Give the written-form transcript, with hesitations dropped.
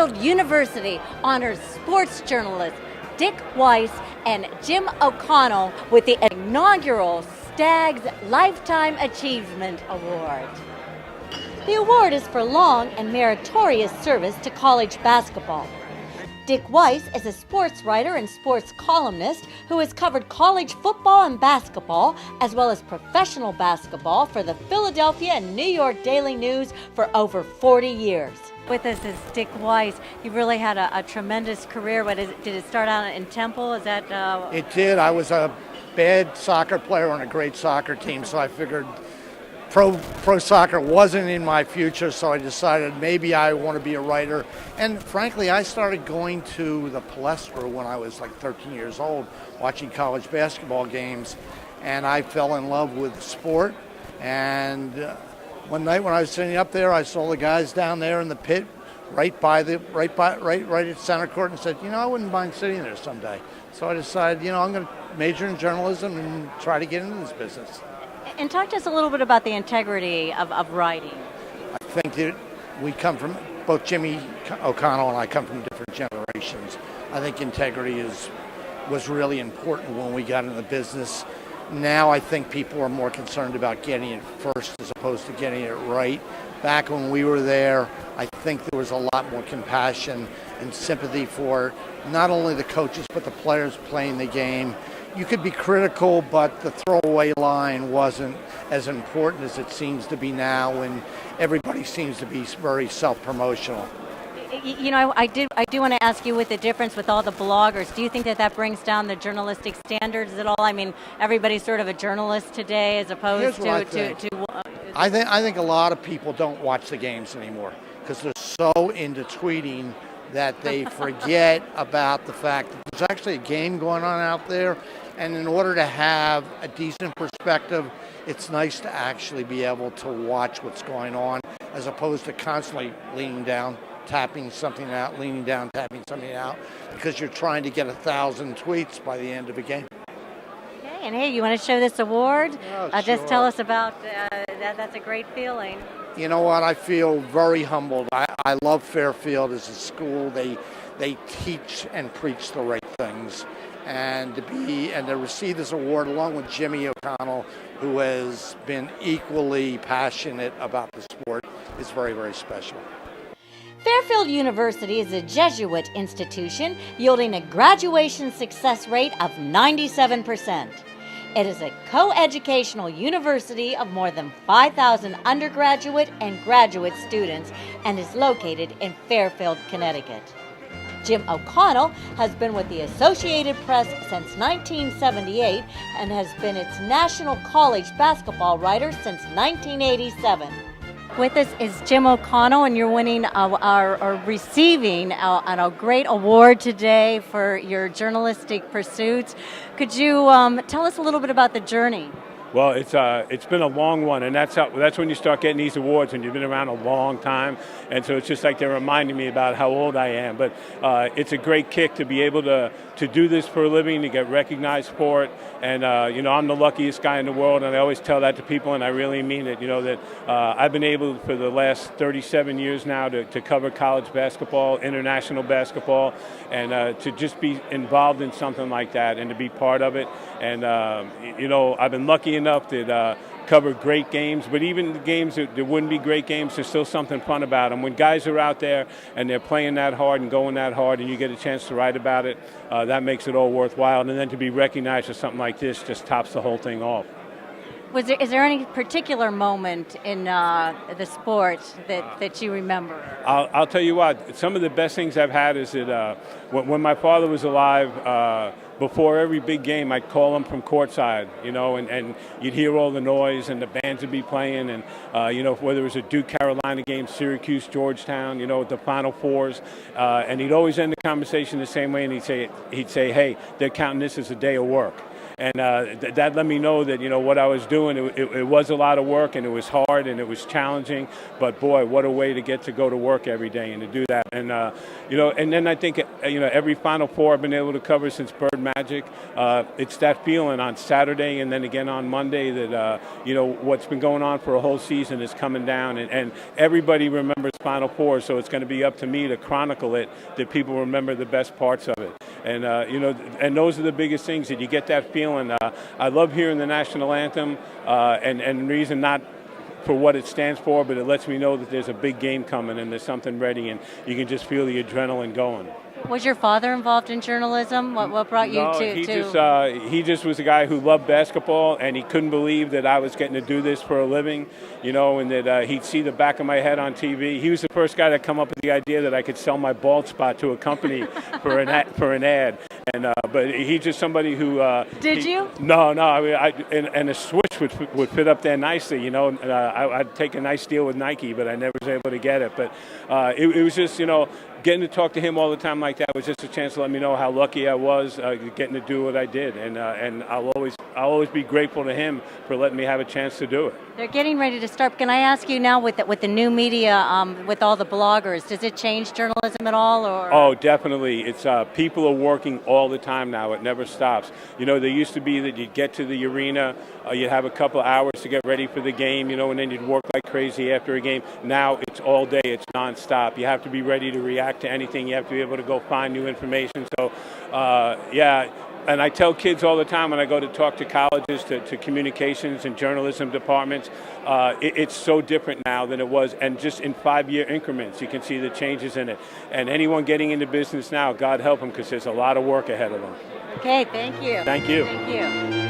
Fairfield University honors sports journalists Dick Weiss and Jim O'Connell with the inaugural Stags Lifetime Achievement Award. The award is for long and meritorious service to college basketball. Dick Weiss is a sports writer and sports columnist who has covered college football and basketball, as well as professional basketball for the Philadelphia and New York Daily News for over 40 years. With us is Dick Weiss. You really had a tremendous career. Did it start out in Temple? Is that? It did. I was a bad soccer player on a great soccer team, so I figured pro soccer wasn't in my future, so I decided maybe I want to be a writer. And frankly, I started going to the Palestra when I was like 13 years old, watching college basketball games, and I fell in love with the sport. And one night when I was sitting up there, I saw the guys down there in the pit, right at center court, and said, I wouldn't mind sitting there someday. So I decided, I'm going to major in journalism and try to get into this business. And talk to us a little bit about the integrity of writing. I think that we come from, both Jimmy O'Connell and I come from different generations. I think integrity was really important when we got into the business. Now I think people are more concerned about getting it first as opposed to getting it right. Back when we were there, I think there was a lot more compassion and sympathy for not only the coaches but the players playing the game. You could be critical, but the throwaway line wasn't as important as it seems to be now, when everybody seems to be very self-promotional. I do want to ask you, with the difference with all the bloggers, do you think that brings down the journalistic standards at all? I mean, everybody's sort of a journalist today as opposed to I think a lot of people don't watch the games anymore because they're so into tweeting that they forget about the fact that there's actually a game going on out there. And in order to have a decent perspective, it's nice to actually be able to watch what's going on as opposed to constantly leaning down, tapping something out, leaning down, tapping something out, because you're trying to get 1,000 tweets by the end of a game. Okay, and hey, you want to show this award? Sure. Just tell us about that. That's a great feeling. You know what? I feel very humbled. I love Fairfield as a school. They teach and preach the right things. And to receive this award along with Jimmy O'Connell, who has been equally passionate about the sport, is very, very special. Fairfield University is a Jesuit institution yielding a graduation success rate of 97%. It is a co-educational university of more than 5,000 undergraduate and graduate students and is located in Fairfield, Connecticut. Jim O'Connell has been with the Associated Press since 1978 and has been its national college basketball writer since 1987. With us is Jim O'Connell, and you're winning or receiving a great award today for your journalistic pursuits. Could you tell us a little bit about the journey? Well, it's been a long one, and that's when you start getting these awards, when you've been around a long time, and so it's just like they're reminding me about how old I am. But it's a great kick to be able to do this for a living, to get recognized for it, and I'm the luckiest guy in the world, and I always tell that to people, and I really mean it. That I've been able for the last 37 years now to cover college basketball, international basketball, and to just be involved in something like that and to be part of it. And I've been lucky enough that cover great games, but even the games that wouldn't be great games, there's still something fun about them. When guys are out there and they're playing that hard and going that hard and you get a chance to write about it, that makes it all worthwhile. And then to be recognized for something like this just tops the whole thing off. Is there any particular moment in the sport that you remember? I'll tell you what, some of the best things I've had is that when my father was alive, before every big game, I'd call him from courtside, and you'd hear all the noise and the bands would be playing, and, whether it was a Duke-Carolina game, Syracuse, Georgetown, at the Final Fours, and he'd always end the conversation the same way, and he'd say, hey, they're counting this as a day of work. And that let me know that, what I was doing, it was a lot of work, and it was hard, and it was challenging, but boy, what a way to get to go to work every day and to do that. And, and then I think, every Final Four I've been able to cover since Bird Magic, it's that feeling on Saturday and then again on Monday that, what's been going on for a whole season is coming down, and everybody remembers Final Four, so it's going to be up to me to chronicle it, that people remember the best parts of it. And, and those are the biggest things, that you get that feeling. I love hearing the national anthem, and the reason not for what it stands for, but it lets me know that there's a big game coming and there's something ready, and you can just feel the adrenaline going. Was your father involved in journalism? What brought you to? He just was a guy who loved basketball, and he couldn't believe that I was getting to do this for a living, and that he'd see the back of my head on TV. He was the first guy to come up with the idea that I could sell my bald spot to a company for an ad. And but he's just somebody who. Did you? No. I mean, and a swoosh would fit up there nicely, I'd take a nice deal with Nike, but I never was able to get it. But it was just, getting to talk to him all the time like that was just a chance to let me know how lucky I was getting to do what I did, and I'll always be grateful to him for letting me have a chance to do it. They're getting ready to start. Can I ask you now, with the new media, with all the bloggers, does it change journalism at all? Or? Oh, definitely. It's people are working all the time now. It never stops. There used to be that you'd get to the arena, you'd have a couple of hours to get ready for the game, and then you'd work like crazy after a game. Now it's all day. It's nonstop. You have to be ready to react to anything. You have to be able to go find new information. So, and I tell kids all the time when I go to talk to colleges, to communications and journalism departments, it's so different now than it was. And just in 5-year increments, you can see the changes in it. And anyone getting into business now, God help them, because there's a lot of work ahead of them. Okay, thank you. Thank you. Thank you.